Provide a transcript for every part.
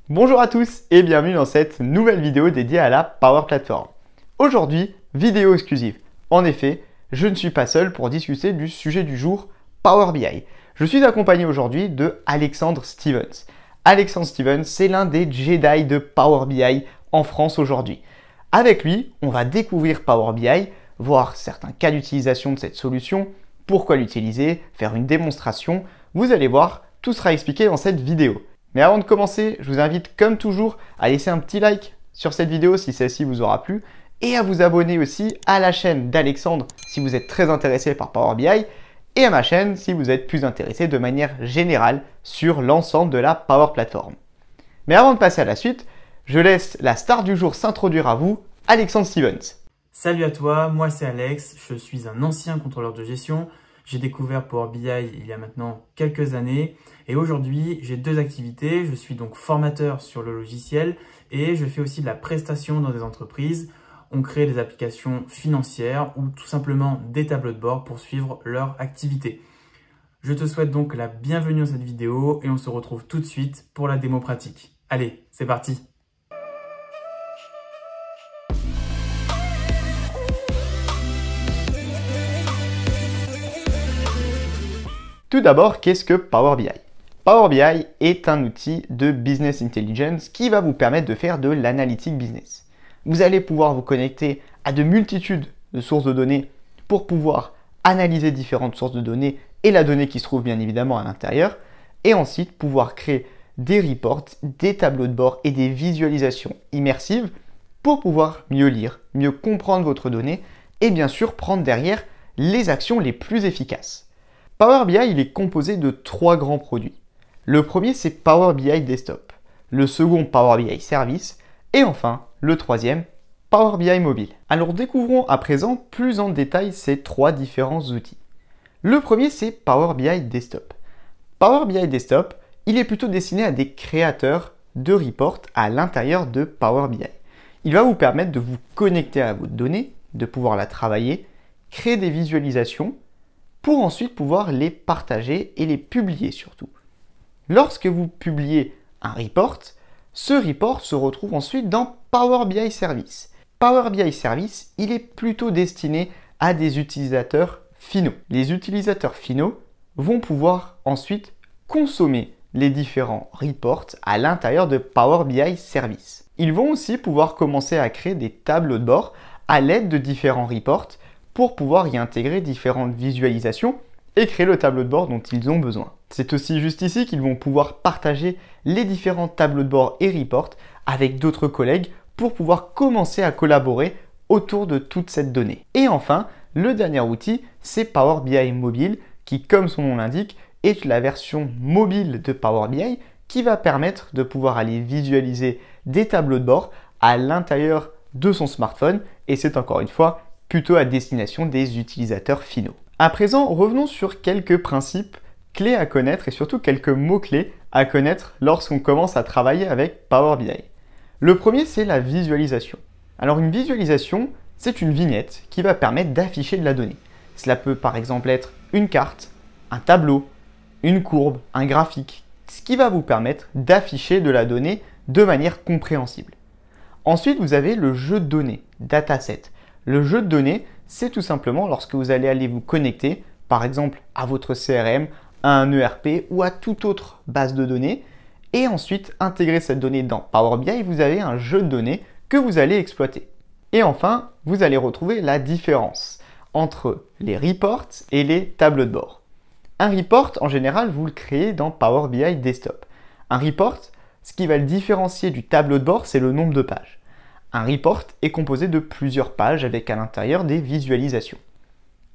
Bonjour à tous et bienvenue dans cette nouvelle vidéo dédiée à la Power Platform. Aujourd'hui, vidéo exclusive. En effet, je ne suis pas seul pour discuter du sujet du jour, Power BI. Je suis accompagné aujourd'hui de Alexandre Stevens. Alexandre Stevens, c'est l'un des Jedi de Power BI en France aujourd'hui. Avec lui, on va découvrir Power BI, voir certains cas d'utilisation de cette solution, pourquoi l'utiliser, faire une démonstration. Vous allez voir, tout sera expliqué dans cette vidéo. Mais avant de commencer, je vous invite comme toujours à laisser un petit like sur cette vidéo si celle-ci vous aura plu et à vous abonner aussi à la chaîne d'Alexandre si vous êtes très intéressé par Power BI et à ma chaîne si vous êtes plus intéressé de manière générale sur l'ensemble de la Power Platform. Mais avant de passer à la suite, je laisse la star du jour s'introduire à vous, Alexandre Stevens. Salut à toi, moi c'est Alex, je suis un ancien contrôleur de gestion. J'ai découvert Power BI il y a maintenant quelques années et aujourd'hui j'ai deux activités. Je suis donc formateur sur le logiciel et je fais aussi de la prestation dans des entreprises. On crée des applications financières ou tout simplement des tableaux de bord pour suivre leur activité. Je te souhaite donc la bienvenue dans cette vidéo et on se retrouve tout de suite pour la démo pratique. Allez, c'est parti! Tout d'abord, qu'est-ce que Power BI? Power BI est un outil de business intelligence qui va vous permettre de faire de l'analytique business. Vous allez pouvoir vous connecter à de multitudes de sources de données pour pouvoir analyser différentes sources de données et la donnée qui se trouve bien évidemment à l'intérieur et ensuite pouvoir créer des reports, des tableaux de bord et des visualisations immersives pour pouvoir mieux lire, mieux comprendre votre donnée et bien sûr prendre derrière les actions les plus efficaces. Power BI, il est composé de trois grands produits. Le premier, c'est Power BI Desktop. Le second, Power BI Service. Et enfin, le troisième, Power BI Mobile. Alors découvrons à présent plus en détail ces trois différents outils. Le premier, c'est Power BI Desktop. Power BI Desktop, il est plutôt destiné à des créateurs de reports à l'intérieur de Power BI. Il va vous permettre de vous connecter à votre donnée, de pouvoir la travailler, créer des visualisations, pour ensuite pouvoir les partager et les publier surtout. Lorsque vous publiez un report, ce report se retrouve ensuite dans Power BI Service. Power BI Service, il est plutôt destiné à des utilisateurs finaux. Les utilisateurs finaux vont pouvoir ensuite consommer les différents reports à l'intérieur de Power BI Service. Ils vont aussi pouvoir commencer à créer des tableaux de bord à l'aide de différents reports pour pouvoir y intégrer différentes visualisations et créer le tableau de bord dont ils ont besoin. C'est aussi juste ici qu'ils vont pouvoir partager les différents tableaux de bord et reports avec d'autres collègues pour pouvoir commencer à collaborer autour de toute cette donnée. Et enfin, le dernier outil, c'est Power BI Mobile qui, comme son nom l'indique, est la version mobile de Power BI qui va permettre de pouvoir aller visualiser des tableaux de bord à l'intérieur de son smartphone et c'est encore une fois plutôt à destination des utilisateurs finaux. À présent, revenons sur quelques principes clés à connaître et surtout quelques mots-clés à connaître lorsqu'on commence à travailler avec Power BI. Le premier, c'est la visualisation. Alors une visualisation, c'est une vignette qui va permettre d'afficher de la donnée. Cela peut par exemple être une carte, un tableau, une courbe, un graphique, ce qui va vous permettre d'afficher de la donnée de manière compréhensible. Ensuite, vous avez le jeu de données, dataset. Le jeu de données, c'est tout simplement lorsque vous allez aller vous connecter, par exemple à votre CRM, à un ERP ou à toute autre base de données, et ensuite intégrer cette donnée dans Power BI, vous avez un jeu de données que vous allez exploiter. Et enfin, vous allez retrouver la différence entre les reports et les tableaux de bord. Un report, en général, vous le créez dans Power BI Desktop. Un report, ce qui va le différencier du tableau de bord, c'est le nombre de pages. Un report est composé de plusieurs pages avec à l'intérieur des visualisations.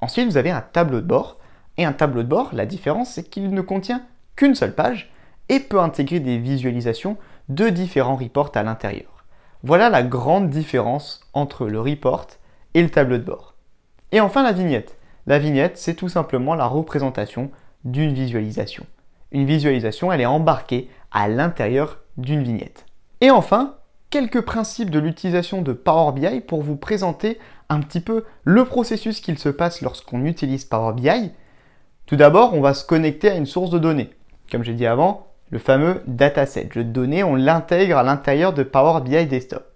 Ensuite, vous avez un tableau de bord. Et un tableau de bord, la différence, c'est qu'il ne contient qu'une seule page et peut intégrer des visualisations de différents reports à l'intérieur. Voilà la grande différence entre le report et le tableau de bord. Et enfin, la vignette. La vignette, c'est tout simplement la représentation d'une visualisation. Une visualisation, elle est embarquée à l'intérieur d'une vignette. Et enfin, quelques principes de l'utilisation de Power BI pour vous présenter un petit peu le processus qu'il se passe lorsqu'on utilise Power BI. Tout d'abord, on va se connecter à une source de données. Comme j'ai dit avant, le fameux dataset, jeu de données, on l'intègre à l'intérieur de Power BI Desktop.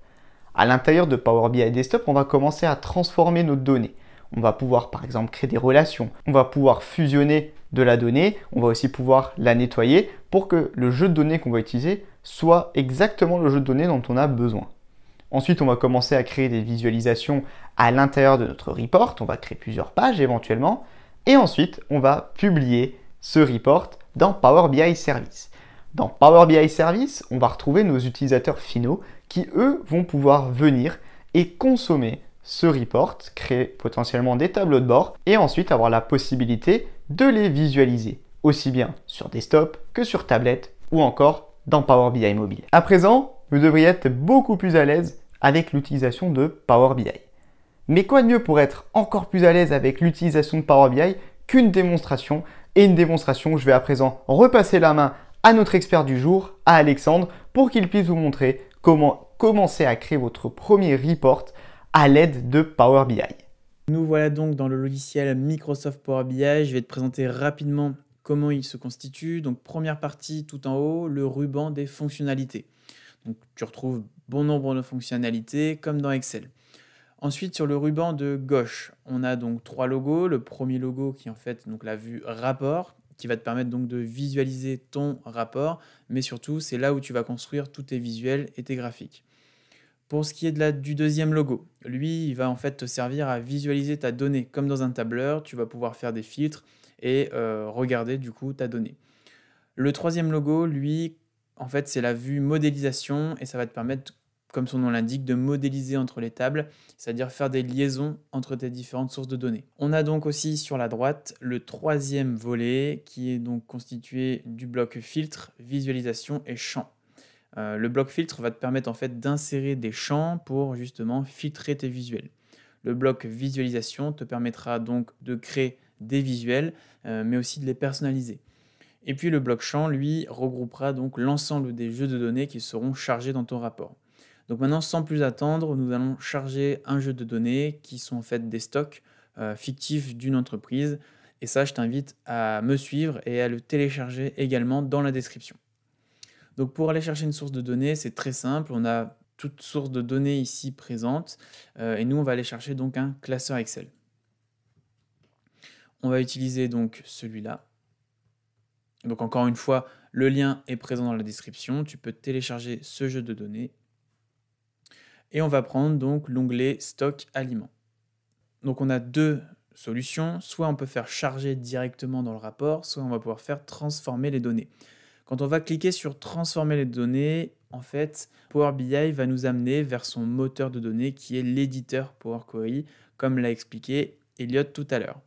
À l'intérieur de Power BI Desktop, on va commencer à transformer nos données. On va pouvoir par exemple créer des relations, on va pouvoir fusionner de la donnée, on va aussi pouvoir la nettoyer pour que le jeu de données qu'on va utiliser soit exactement le jeu de données dont on a besoin. Ensuite, on va commencer à créer des visualisations à l'intérieur de notre report, on va créer plusieurs pages éventuellement, et ensuite on va publier ce report dans Power BI Service. Dans Power BI Service, on va retrouver nos utilisateurs finaux qui, eux, vont pouvoir venir et consommer ce report, créer potentiellement des tableaux de bord et ensuite avoir la possibilité de les visualiser, aussi bien sur desktop que sur tablette ou encore dans Power BI mobile. À présent, vous devriez être beaucoup plus à l'aise avec l'utilisation de Power BI. Mais quoi de mieux pour être encore plus à l'aise avec l'utilisation de Power BI qu'une démonstration? Et une démonstration, je vais à présent repasser la main à notre expert du jour, à Alexandre, pour qu'il puisse vous montrer comment commencer à créer votre premier report à l'aide de Power BI. Nous voilà donc dans le logiciel Microsoft Power BI. Je vais te présenter rapidement comment il se constitue. Donc première partie tout en haut, le ruban des fonctionnalités. Donc tu retrouves bon nombre de fonctionnalités comme dans Excel. Ensuite, sur le ruban de gauche, on a donc 3 logos. Le premier logo qui est en fait donc la vue rapport, qui va te permettre donc de visualiser ton rapport, mais surtout c'est là où tu vas construire tous tes visuels et tes graphiques. Pour ce qui est du deuxième logo, lui, il va en fait te servir à visualiser ta donnée. Comme dans un tableur, tu vas pouvoir faire des filtres et regarder du coup ta donnée. Le troisième logo, lui, en fait, c'est la vue modélisation et ça va te permettre, comme son nom l'indique, de modéliser entre les tables, c'est-à-dire faire des liaisons entre tes différentes sources de données. On a donc aussi sur la droite le troisième volet qui est donc constitué du bloc filtre, visualisation et champ. Le bloc filtre va te permettre en fait d'insérer des champs pour justement filtrer tes visuels. Le bloc visualisation te permettra donc de créer des visuels, mais aussi de les personnaliser. Et puis le bloc champ, lui, regroupera donc l'ensemble des jeux de données qui seront chargés dans ton rapport. Donc maintenant, sans plus attendre, nous allons charger un jeu de données qui sont en fait des stocks fictifs d'une entreprise. Et ça, je t'invite à me suivre et à le télécharger également dans la description. Donc pour aller chercher une source de données, c'est très simple. On a toute source de données ici présente. Et nous, on va aller chercher donc un classeur Excel. On va utiliser donc celui-là. Donc encore une fois, le lien est présent dans la description. Tu peux télécharger ce jeu de données. Et on va prendre donc l'onglet Stock Aliments. Donc on a deux solutions. Soit on peut faire charger directement dans le rapport, soit on va pouvoir faire transformer les données. Quand on va cliquer sur transformer les données, en fait, Power BI va nous amener vers son moteur de données qui est l'éditeur Power Query, comme l'a expliqué Elliot tout à l'heure.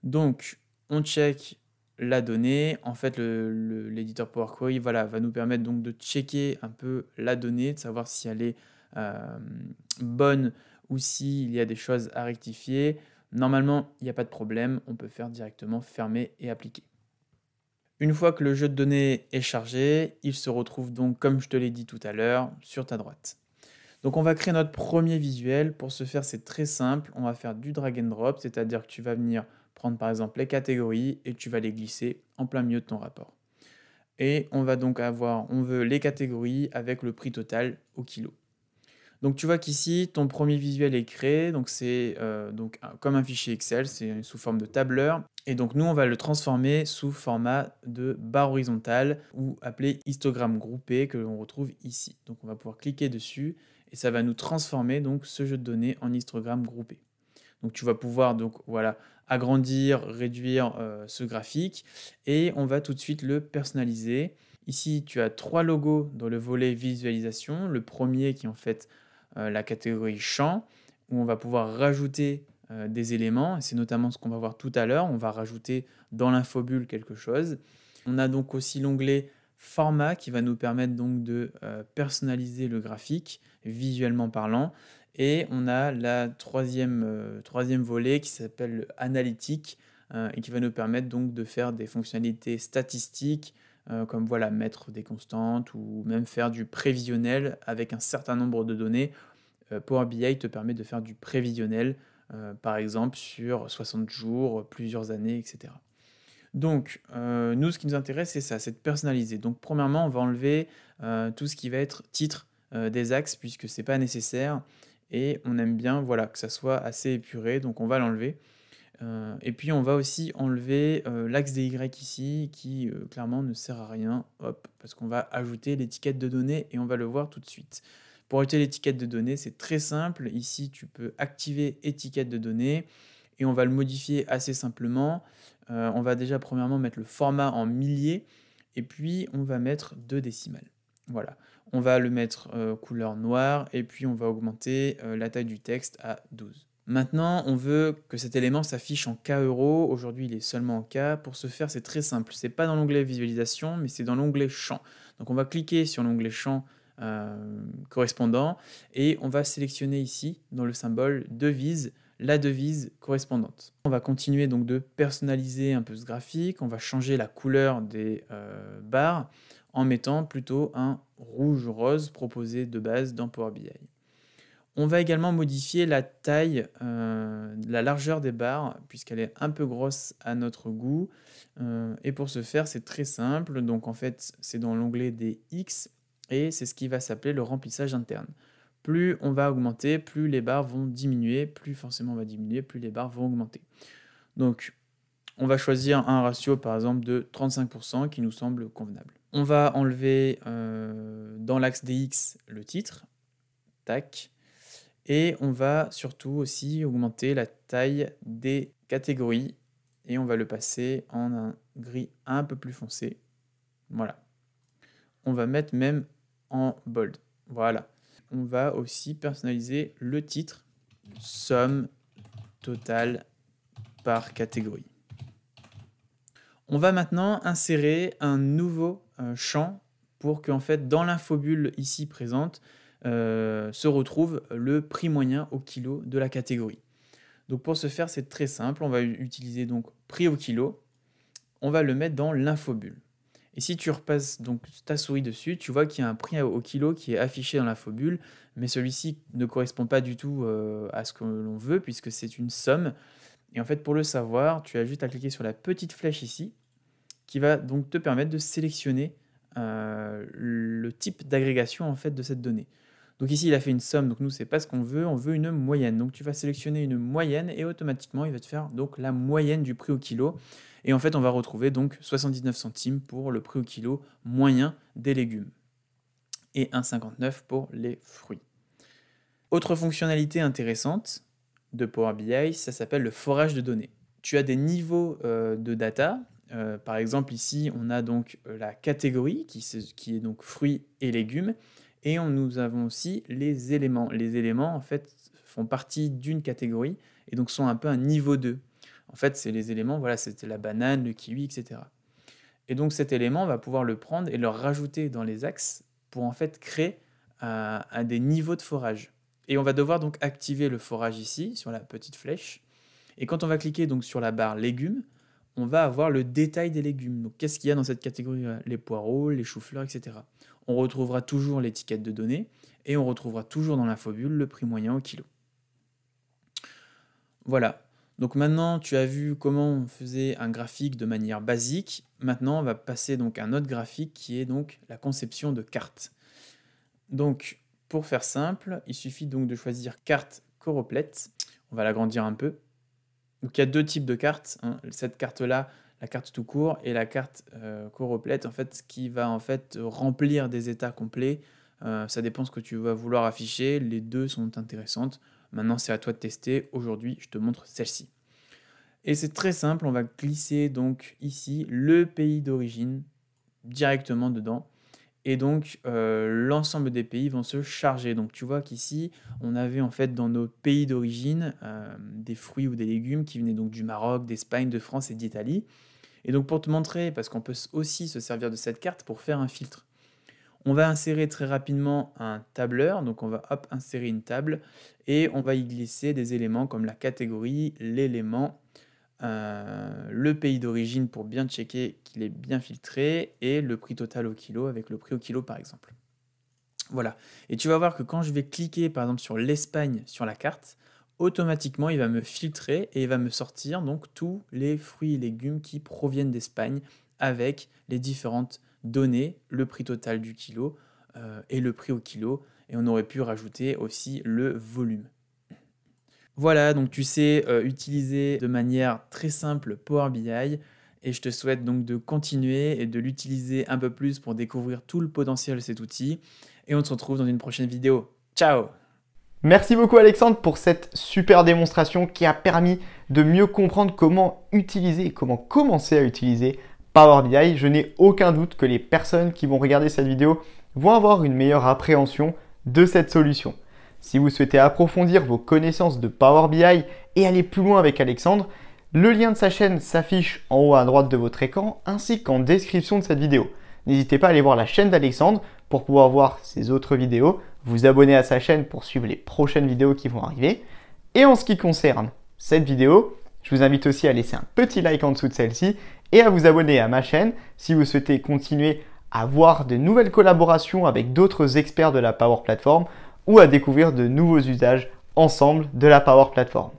Donc, on check la donnée. En fait, l'éditeur Power Query va nous permettre donc de checker un peu la donnée, de savoir si elle est bonne ou s'il y a des choses à rectifier. Normalement, il n'y a pas de problème. On peut faire directement fermer et appliquer. Une fois que le jeu de données est chargé, il se retrouve donc, comme je te l'ai dit tout à l'heure, sur ta droite. Donc on va créer notre premier visuel. Pour ce faire, c'est très simple. On va faire du drag and drop, c'est-à-dire que tu vas venir prendre par exemple les catégories et tu vas les glisser en plein milieu de ton rapport. Et on va donc on veut les catégories avec le prix total au kilo. Donc tu vois qu'ici, ton premier visuel est créé, donc c'est comme un fichier Excel, c'est sous forme de tableur. Et donc nous, on va le transformer sous format de barre horizontale ou appelé histogramme groupé que l'on retrouve ici. Donc on va pouvoir cliquer dessus et ça va nous transformer donc ce jeu de données en histogramme groupé. Donc tu vas pouvoir agrandir, réduire ce graphique et on va tout de suite le personnaliser. Ici, tu as 3 logos dans le volet visualisation. Le premier qui est en fait la catégorie champ, où on va pouvoir rajouter des éléments. Et c'est notamment ce qu'on va voir tout à l'heure. On va rajouter dans l'infobulle quelque chose. On a donc aussi l'onglet format qui va nous permettre donc de personnaliser le graphique, visuellement parlant. Et on a la troisième volet qui s'appelle analytique et qui va nous permettre donc de faire des fonctionnalités statistiques, comme mettre des constantes ou même faire du prévisionnel avec un certain nombre de données. Power BI te permet de faire du prévisionnel, par exemple sur 60 jours, plusieurs années, etc. Donc, nous, ce qui nous intéresse, c'est ça, c'est de personnaliser. Donc, premièrement, on va enlever tout ce qui va être titre des axes, puisque c'est pas nécessaire. Et on aime bien, voilà, que ça soit assez épuré, donc on va l'enlever. Et puis, on va aussi enlever l'axe des Y ici, qui clairement ne sert à rien, hop, parce qu'on va ajouter l'étiquette de données et on va le voir tout de suite. Pour ajouter l'étiquette de données, c'est très simple. Ici, tu peux activer étiquette de données et on va le modifier assez simplement. On va déjà premièrement mettre le format en milliers et puis on va mettre 2 décimales. Voilà. On va le mettre couleur noire et puis on va augmenter la taille du texte à 12. Maintenant, on veut que cet élément s'affiche en K euros. Aujourd'hui, il est seulement en K. Pour ce faire, c'est très simple. C'est pas dans l'onglet visualisation, mais c'est dans l'onglet champ. Donc, on va cliquer sur l'onglet champ correspondant et on va sélectionner ici, dans le symbole devise, la devise correspondante. On va continuer donc de personnaliser un peu ce graphique. On va changer la couleur des barres en mettant plutôt un rouge-rose proposé de base dans Power BI. On va également modifier la taille, la largeur des barres, puisqu'elle est un peu grosse à notre goût. Et pour ce faire, c'est très simple. Donc en fait, c'est dans l'onglet des X, et c'est ce qui va s'appeler le remplissage interne. Plus on va augmenter, plus les barres vont diminuer, plus forcément on va diminuer, plus les barres vont augmenter. Donc on va choisir un ratio par exemple de 35% qui nous semble convenable. On va enlever dans l'axe des X le titre, tac. Et on va surtout aussi augmenter la taille des catégories et on va le passer en un gris un peu plus foncé. Voilà. On va mettre même en bold. Voilà. On va aussi personnaliser le titre, somme totale par catégorie. On va maintenant insérer un nouveau champ pour qu'en fait dans l'infobulle ici présente, se retrouve le prix moyen au kilo de la catégorie. Donc pour ce faire, c'est très simple. On va utiliser donc prix au kilo. On va le mettre dans l'infobulle. Et si tu repasses donc ta souris dessus, tu vois qu'il y a un prix au kilo qui est affiché dans l'infobulle, mais celui-ci ne correspond pas du tout à ce que l'on veut puisque c'est une somme. Et en fait, pour le savoir, tu as juste à cliquer sur la petite flèche ici qui va donc te permettre de sélectionner le type d'agrégation en fait de cette donnée. Donc ici, il a fait une somme, donc nous, c'est pas ce qu'on veut, on veut une moyenne. Donc tu vas sélectionner une moyenne et automatiquement, il va te faire donc la moyenne du prix au kilo. Et en fait, on va retrouver donc 79 centimes pour le prix au kilo moyen des légumes et 1,59 pour les fruits. Autre fonctionnalité intéressante de Power BI, ça s'appelle le forage de données. Tu as des niveaux de data. Par exemple, ici, on a donc la catégorie qui est donc fruits et légumes. Et nous avons aussi les éléments. Les éléments, en fait, font partie d'une catégorie et donc sont un peu un niveau 2. En fait, c'est les éléments, voilà, c'était la banane, le kiwi, etc. Et donc cet élément, on va pouvoir le prendre et le rajouter dans les axes pour en fait créer des niveaux de forage. Et on va devoir donc activer le forage ici, sur la petite flèche. Et quand on va cliquer donc sur la barre légumes, on va avoir le détail des légumes. Donc qu'est-ce qu'il y a dans cette catégorie-là? Les poireaux, les choux-fleurs, etc. On retrouvera toujours l'étiquette de données et on retrouvera toujours dans l'infobulle le prix moyen au kilo. Voilà. Donc maintenant, tu as vu comment on faisait un graphique de manière basique. Maintenant, on va passer donc à un autre graphique qui est donc la conception de cartes. Donc, pour faire simple, il suffit donc de choisir carte choroplète. On va l'agrandir un peu. Donc il y a deux types de cartes, hein. Cette carte-là, la carte tout court, et la carte choroplète, en fait, qui va en fait remplir des états complets. Ça dépend ce que tu vas vouloir afficher. Les deux sont intéressantes. Maintenant, c'est à toi de tester. Aujourd'hui, je te montre celle-ci. Et c'est très simple. On va glisser donc ici le pays d'origine directement dedans. Et donc, l'ensemble des pays vont se charger. Donc, tu vois qu'ici, on avait en fait dans nos pays d'origine des fruits ou des légumes qui venaient donc du Maroc, d'Espagne, de France et d'Italie. Et donc, pour te montrer, parce qu'on peut aussi se servir de cette carte pour faire un filtre, on va insérer très rapidement un tableur. Donc, on va insérer une table et on va y glisser des éléments comme la catégorie, l'élément, le pays d'origine pour bien checker qu'il est bien filtré et le prix total au kilo avec le prix au kilo par exemple. Voilà. Et tu vas voir que quand je vais cliquer par exemple sur l'Espagne sur la carte, automatiquement, il va me filtrer et il va me sortir donc tous les fruits et légumes qui proviennent d'Espagne avec les différentes données, le prix total du kilo et le prix au kilo. Et on aurait pu rajouter aussi le volume. Voilà, donc tu sais utiliser de manière très simple Power BI et je te souhaite donc de continuer et de l'utiliser un peu plus pour découvrir tout le potentiel de cet outil. Et on se retrouve dans une prochaine vidéo. Ciao! Merci beaucoup Alexandre pour cette super démonstration qui a permis de mieux comprendre comment utiliser et comment commencer à utiliser Power BI. Je n'ai aucun doute que les personnes qui vont regarder cette vidéo vont avoir une meilleure appréhension de cette solution. Si vous souhaitez approfondir vos connaissances de Power BI et aller plus loin avec Alexandre, le lien de sa chaîne s'affiche en haut à droite de votre écran ainsi qu'en description de cette vidéo. N'hésitez pas à aller voir la chaîne d'Alexandre pour pouvoir voir ses autres vidéos, vous abonner à sa chaîne pour suivre les prochaines vidéos qui vont arriver. Et en ce qui concerne cette vidéo, je vous invite aussi à laisser un petit like en dessous de celle-ci et à vous abonner à ma chaîne si vous souhaitez continuer à voir de nouvelles collaborations avec d'autres experts de la Power Platform ou à découvrir de nouveaux usages ensemble de la Power Platform.